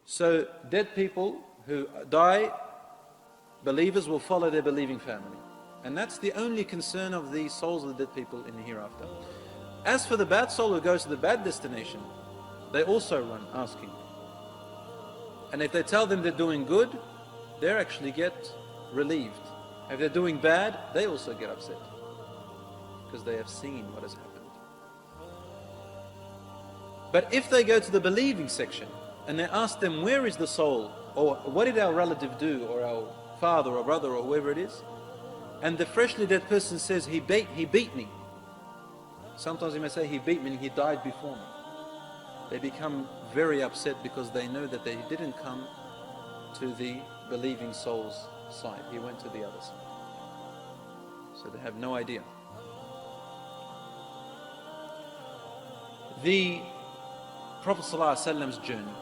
So dead people who die, believers will follow their believing family. And that's the only concern of the souls of the dead people in the hereafter. As for the bad soul who goes to the bad destination, they also run asking. And if they tell them they're doing good, they actually get relieved. If they're doing bad, they also get upset, because they have seen what has happened. But if they go to the believing section and they ask them, where is the soul? Or what did our relative do? Or our father or brother or whoever it is? And the freshly dead person says, he beat me. Sometimes he may say, he beat me and he died before me. They become very upset because they know that they didn't come to the believing soul's side. He went to the other side. So they have no idea. The Prophet ﷺ's journey.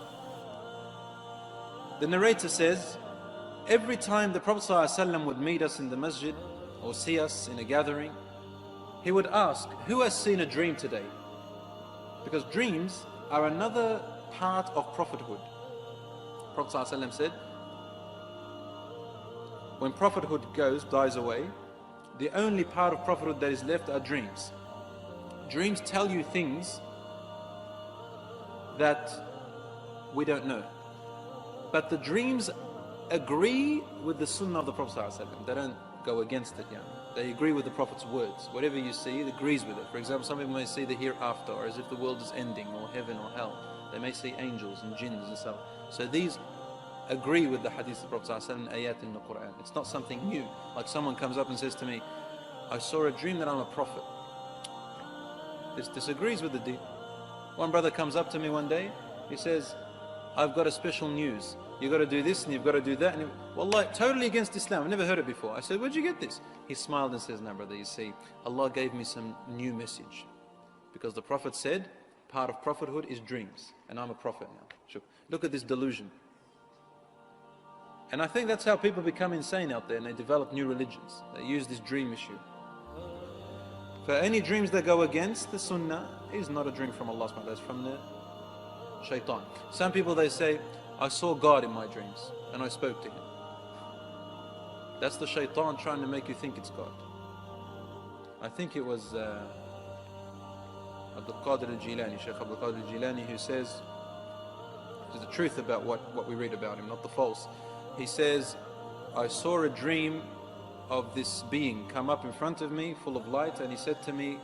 The narrator says, every time the Prophet ﷺ would meet us in the masjid or see us in a gathering, he would ask, who has seen a dream today? Because dreams are another part of prophethood. Prophet ﷺ said, when prophethood dies away, the only part of prophethood that is left are dreams. Dreams tell you things that we don't know. But the dreams agree with the sunnah of the Prophet ﷺ. They don't go against it. They agree with the Prophet's words. Whatever you see, it agrees with it. For example, some people may see the hereafter, or as if the world is ending, or heaven or hell. They may see angels and jinns and stuff. So these agree with the hadith of the Prophet ﷺ and ayat in the Quran. It's not something new. Like someone comes up and says to me, I saw a dream that I'm a prophet. This disagrees with the deen. One brother comes up to me one day, he says, I've got a special news. You've got to do this and you've got to do that. And wallah, totally against Islam. I've never heard it before. I said, where'd you get this? He smiled and says, no brother, you see, Allah gave me some new message. Because the Prophet said, part of prophethood is dreams. And I'm a prophet now. Sure. Look at this delusion. And I think that's how people become insane out there, and they develop new religions. They use this dream issue. For any dreams that go against the sunnah, is not a dream from Allah subhanahu wa ta'ala, it's from the shaitan. Some people, they say, I saw God in my dreams and I spoke to him. That's the shaitan trying to make you think it's God. I think it was Abdul Qadir al-Jilani, Sheikh Abdul Qadir al-Jilani, who says, this is the truth about what we read about him, not the false. He says, I saw a dream of this being come up in front of me, full of light, and he said to me,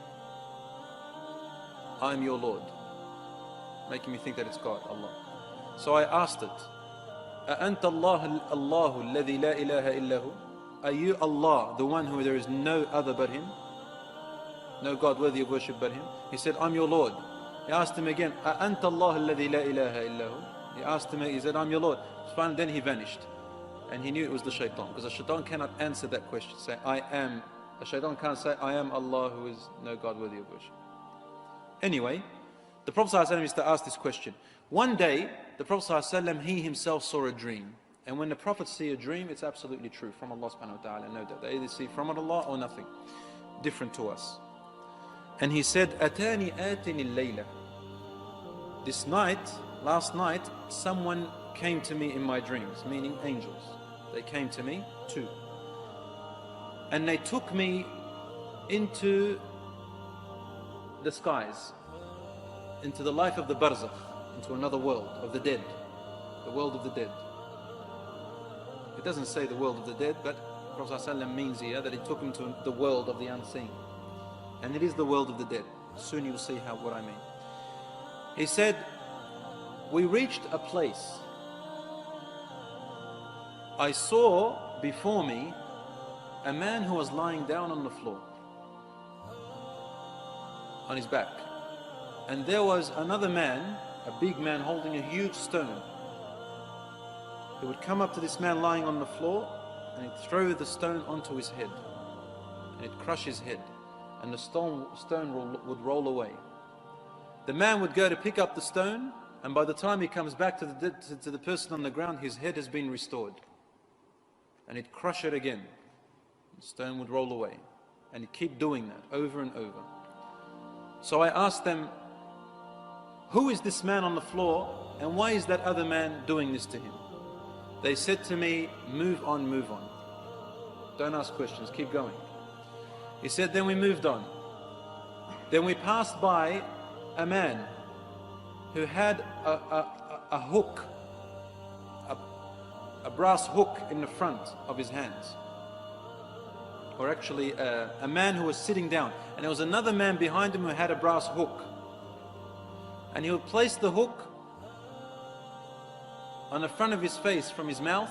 I am your Lord, making me think that it's God, Allah. So I asked it, أَأَنْتَ اللَّهُ الَّذِي لَا إِلَهَ إِلَّا هُ? Are you Allah, the one who there is no other but Him? No God worthy of worship but Him? He said, I'm your Lord. He asked him again, أَأَنْتَ اللَّهُ الَّذِي لَا إِلَهَ إِلَّا هُ? He asked him, he said, I'm your Lord. Finally, then he vanished. And he knew it was the shaitan, because the shaitan cannot answer that question. Say, I am. The shaitan can't say, I am Allah who is no God worthy of worship. Anyway, the Prophet ﷺ used to ask this question. One day, the Prophet ﷺ, he himself saw a dream. And when the Prophets see a dream, it's absolutely true from Allah subhanahu wa ta'ala. No doubt. They either see from Allah or nothing. Different to us. And he said, Atani atini al-layla. This night, last night, someone came to me in my dreams, meaning angels. They came to me too. And they took me into the skies, into the life of the barzakh, into another world of the dead, the world of the dead. It doesn't say the world of the dead, but Prophet ﷺ means here that he took him to the world of the unseen. And it is the world of the dead. Soon you'll see what I mean. He said, we reached a place. I saw before me a man who was lying down on the floor, on his back. And there was another man, a big man holding a huge stone. He would come up to this man lying on the floor and he'd throw the stone onto his head. And it'd crush his head. And the stone would roll away. The man would go to pick up the stone, and by the time he comes back to the person on the ground, his head has been restored. And he'd crush it again. The stone would roll away. And he'd keep doing that over and over. So I asked them, who is this man on the floor and why is that other man doing this to him? They said to me, move on, move on. Don't ask questions, keep going. He said, then we moved on. Then we passed by a man who had a hook, a brass hook in the front of his hands. Or actually a man who was sitting down. And there was another man behind him who had a brass hook. And he would place the hook on the front of his face from his mouth,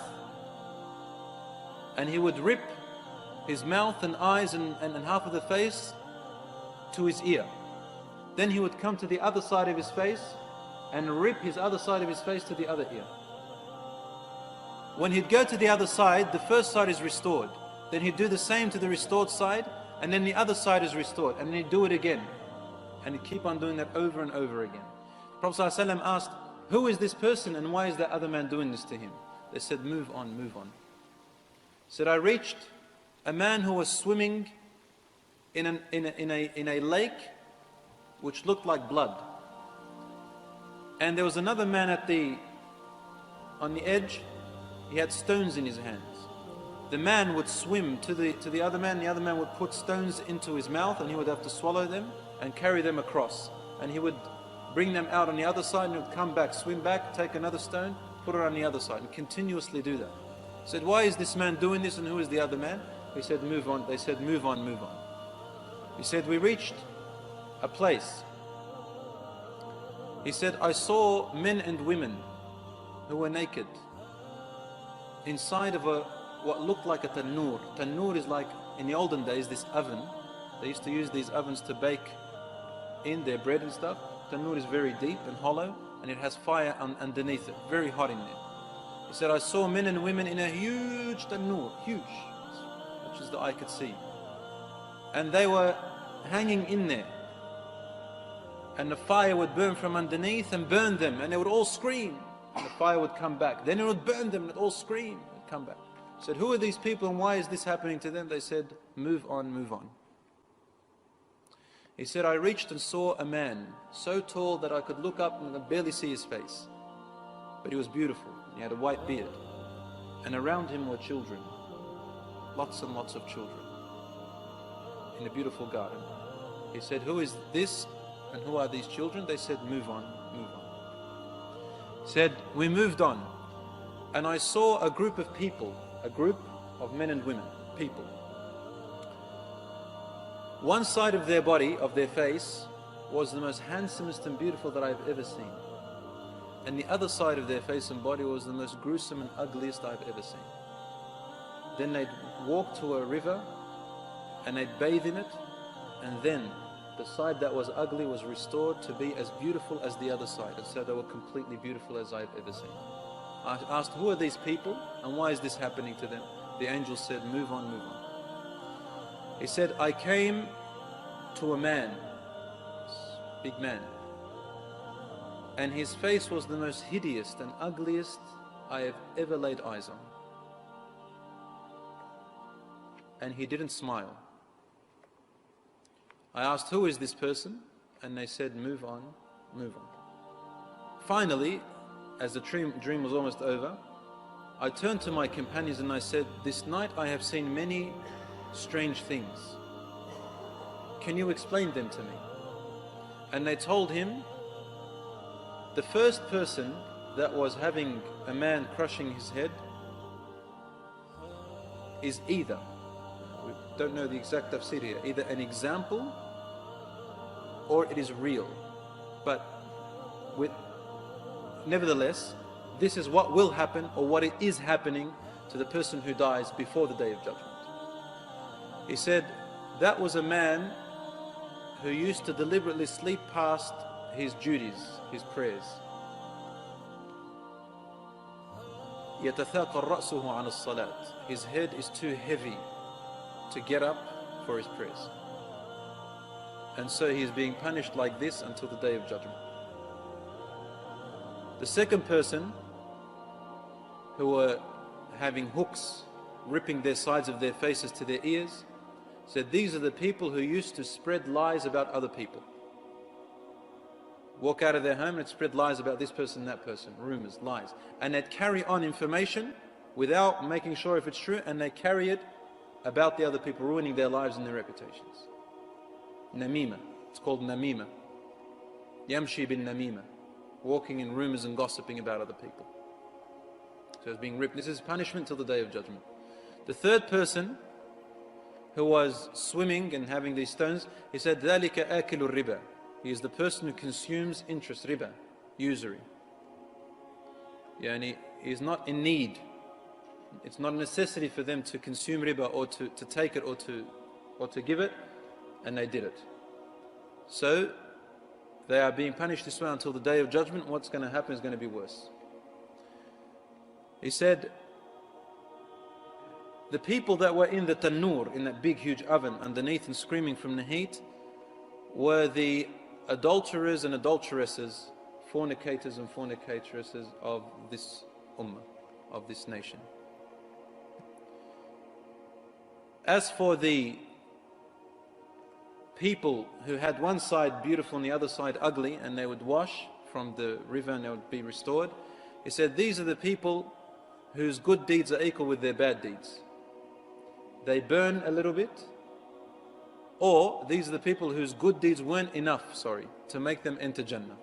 and he would rip his mouth and eyes and half of the face to his ear. Then he would come to the other side of his face and rip his other side of his face to the other ear. When he'd go to the other side, the first side is restored. Then he'd do the same to the restored side, and then the other side is restored, and then he'd do it again. And he'd keep on doing that over and over again. Prophet ﷺ asked, who is this person and why is that other man doing this to him? They said, move on, move on. He said, I reached a man who was swimming in a lake which looked like blood. And there was another man on the edge. He had stones in his hands. The man would swim to the other man would put stones into his mouth and he would have to swallow them and carry them across. And he would bring them out on the other side and he would come back, swim back, take another stone, put it on the other side and continuously do that. He said, why is this man doing this and who is the other man? He said, move on. They said, move on, move on. He said, we reached a place. He said, I saw men and women who were naked inside of what looked like a tannoor. Tannoor is like, in the olden days, this oven. They used to use these ovens to bake in their bread and stuff. Tannoor is very deep and hollow, and it has fire underneath it, very hot in there. He said, I saw men and women in a huge tannoor, huge, which is the eye could see. And they were hanging in there. And the fire would burn from underneath and burn them, and they would all scream. And the fire would come back. Then it would burn them, and they'd all scream and come back. He said, who are these people and why is this happening to them? They said, move on, move on. He said, I reached and saw a man so tall that I could look up and I could barely see his face. But he was beautiful. He had a white beard. And around him were children. Lots and lots of children. In a beautiful garden. He said, who is this and who are these children? They said, move on, move on. He said, we moved on. And I saw a group of people, a group of men and women, people. One side of their body, of their face, was the most handsomest and beautiful that I've ever seen. And the other side of their face and body was the most gruesome and ugliest I've ever seen. Then they'd walk to a river and they'd bathe in it, and then the side that was ugly was restored to be as beautiful as the other side. And so they were completely beautiful as I've ever seen. I asked, who are these people and why is this happening to them? The angel said, move on, move on. He said, I came to a man, big man, and his face was the most hideous and ugliest I have ever laid eyes on. And he didn't smile. I asked, who is this person? And they said, move on, move on. Finally, as the dream was almost over, I turned to my companions and I said, this night I have seen many strange things. Can you explain them to me? And they told him, the first person that was having a man crushing his head is either, we don't know the exact tafsir here, either an example or it is real. But nevertheless, this is what will happen or what it is happening to the person who dies before the Day of Judgment. He said, that was a man who used to deliberately sleep past his duties, his prayers. يَتَثَاقَ رَأْسُهُ عَنَ الصَّلَاةِ. His head is too heavy to get up for his prayers. And so he is being punished like this until the Day of Judgment. The second person, who were having hooks ripping their sides of their faces to their ears, said, these are the people who used to spread lies about other people. walk out of their home and spread lies about this person, that person, rumors, lies. And they'd carry on information without making sure if it's true, and they carry it about the other people, ruining their lives and their reputations. Namima. It's called namima. Yamshi bin namima. Walking in rumors and gossiping about other people. So it's being ripped. This is punishment till the Day of Judgment. The third person who was swimming and having these stones, he said, ذَلِكَ آكِلُ الرِّبَى. He is the person who consumes interest, riba, usury. Yani, he is not in need. It's not a necessity for them to consume riba or to take it or to give it, and they did it. So they are being punished this way until the Day of Judgment. What's going to happen is going to be worse. He said, the people that were in the tanur, in that big huge oven underneath and screaming from the heat, were the adulterers and adulteresses, fornicators and fornicatresses of this ummah, of this nation. As for the people who had one side beautiful and the other side ugly, and they would wash from the river and they would be restored, he said, these are the people whose good deeds are equal with their bad deeds. They burn a little bit, or these are the people whose good deeds weren't enough, to make them enter Jannah.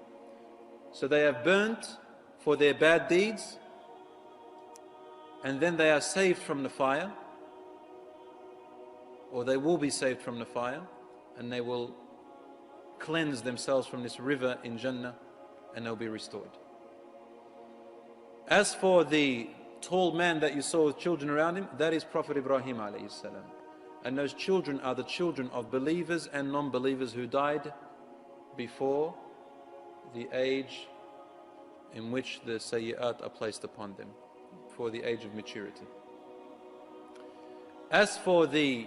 So they have burnt for their bad deeds, and then they are saved from the fire, or they will be saved from the fire, and they will cleanse themselves from this river in Jannah, and they'll be restored. As for the tall man that you saw with children around him, that is Prophet Ibrahim alayhi salam. And those children are the children of believers and non-believers who died before the age in which the sayyi'at are placed upon them, for the age of maturity. As for the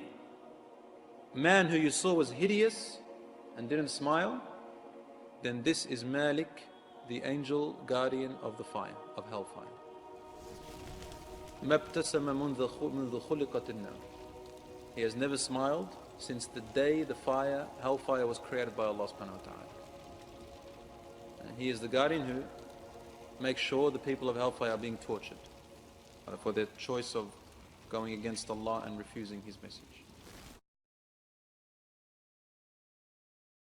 man who you saw was hideous and didn't smile, then this is Malik, the angel guardian of the fire, of hellfire. He has never smiled since the day the hellfire was created by Allah subhanahu wa ta'ala. And he is the guardian who makes sure the people of hellfire are being tortured for their choice of going against Allah and refusing His message.